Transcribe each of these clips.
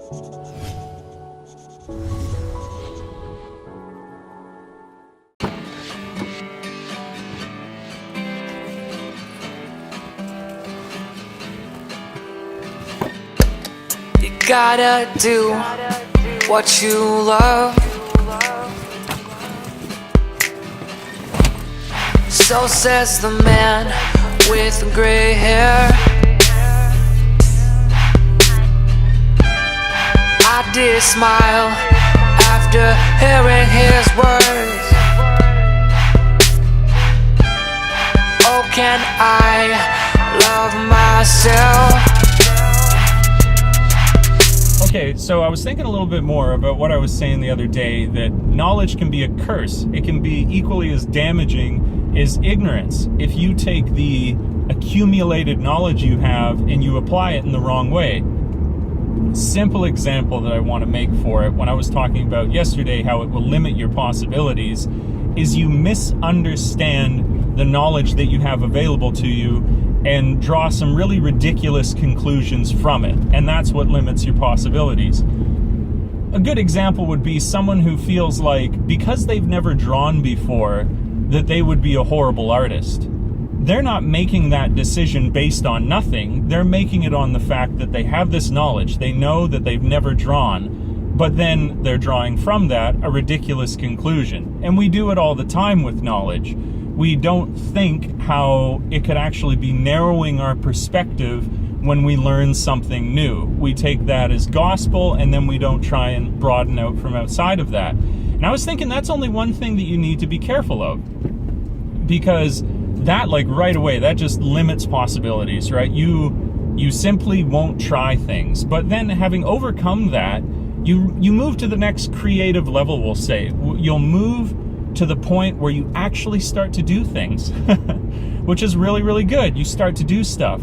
You gotta do what you love. So says the man with the gray hair. I did smile after hearing his words. Oh, can I love myself? Okay, so I was thinking a little bit more about what I was saying the other day, that knowledge can be a curse. It can be equally as damaging as ignorance if you take the accumulated knowledge you have and you apply it in the wrong way. Simple example that I want to make for it, when I was talking about yesterday how it will limit your possibilities, is you misunderstand the knowledge that you have available to you and draw some really ridiculous conclusions from it. And that's what limits your possibilities. A good example would be someone who feels like because they've never drawn before that they would be a horrible artist. They're not making that decision based on nothing. They're making it on the fact that they have this knowledge. They know that they've never drawn, but then they're drawing from that a ridiculous conclusion. And we do it all the time with knowledge. We don't think how it could actually be narrowing our perspective when we learn something new. We take that as gospel, and then we don't try and broaden out from outside of that. And I was thinking that's only one thing that you need to be careful of, because that, like, right away, that just limits possibilities, right? You simply won't try things. But then having overcome that, you move to the next creative level, we'll say. You'll move to the point where you actually start to do things, which is really, really good. You start to do stuff.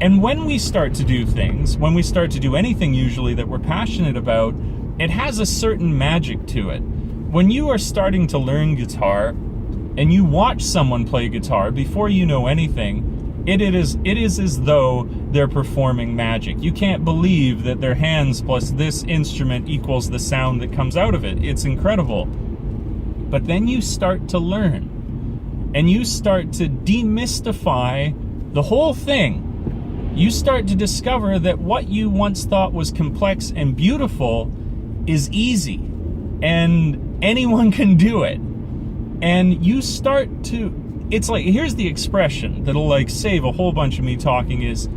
And when we start to do things, when we start to do anything usually that we're passionate about, it has a certain magic to it. When you are starting to learn guitar and you watch someone play guitar before you know anything, it is as though they're performing magic. You can't believe that their hands plus this instrument equals the sound that comes out of it. It's incredible. But then you start to learn, and you start to demystify the whole thing. You start to discover that what you once thought was complex and beautiful is easy, and anyone can do it. And you start to, it's like, here's the expression that'll like save a whole bunch of me talking, is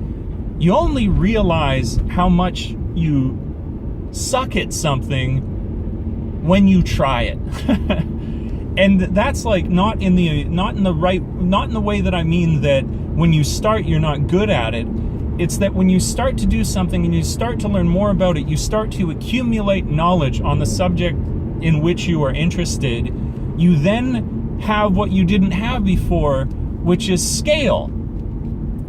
you only realize how much you suck at something when you try it. And that's like not in the way that I mean that when you start you're not good at it. It's that when you start to do something and you start to learn more about it, you start to accumulate knowledge on the subject in which you are interested. You then have what you didn't have before, which is scale.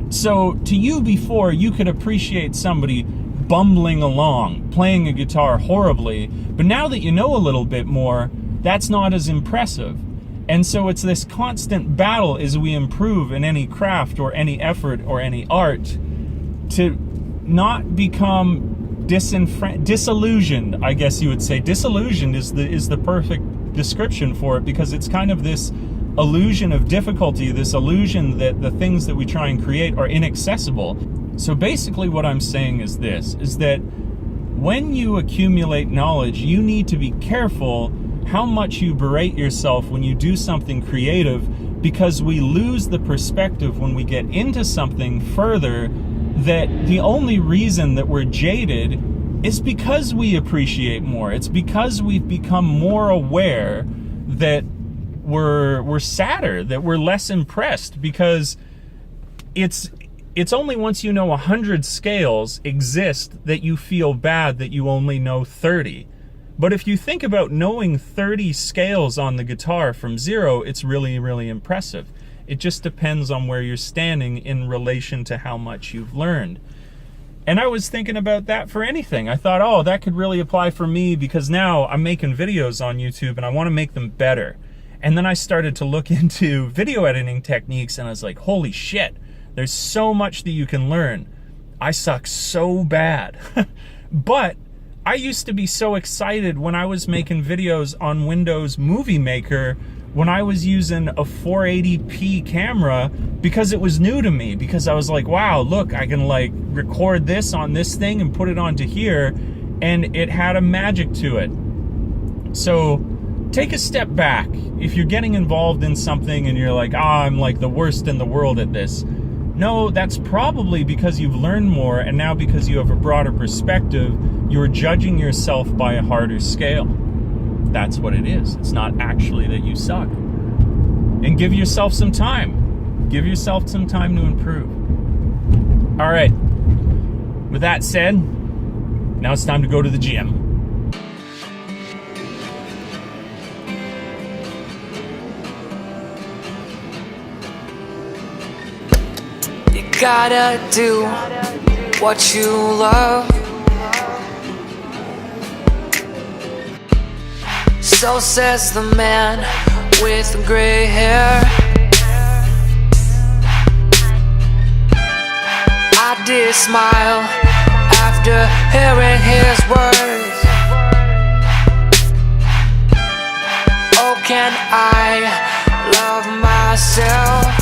So to you before, you could appreciate somebody bumbling along, playing a guitar horribly, but now that you know a little bit more, that's not as impressive. And so it's this constant battle as we improve in any craft or any effort or any art to not become disillusioned, I guess you would say. Disillusioned is the perfect description for it, because it's kind of this illusion of difficulty, this illusion that the things that we try and create are inaccessible. So basically what I'm saying is this, is that when you accumulate knowledge, you need to be careful how much you berate yourself when you do something creative, because we lose the perspective when we get into something further that the only reason that we're jaded is because we appreciate more. It's because we've become more aware that we're sadder, that we're less impressed, because it's only once you know 100 scales exist that you feel bad that you only know 30. But if you think about knowing 30 scales on the guitar from zero, it's really, really impressive. It just depends on where you're standing in relation to how much you've learned. And I was thinking about that for anything. I thought, oh, that could really apply for me, because now I'm making videos on YouTube and I want to make them better. And then I started to look into video editing techniques, and I was like, holy shit, there's so much that you can learn. I suck so bad. But I used to be so excited when I was making videos on Windows Movie Maker when I was using a 480p camera, because it was new to me, because I was like, wow, look, I can like record this on this thing and put it onto here, and it had a magic to it. So take a step back. If you're getting involved in something and you're like, I'm like the worst in the world at this. No, that's probably because you've learned more, and now because you have a broader perspective, you're judging yourself by a harder scale. That's what it is. It's not actually that you suck. And give yourself some time. Give yourself some time to improve. All right. With that said, now it's time to go to the gym. You gotta do what you love. So says the man with the gray hair. I did smile after hearing his words. Oh, can I love myself?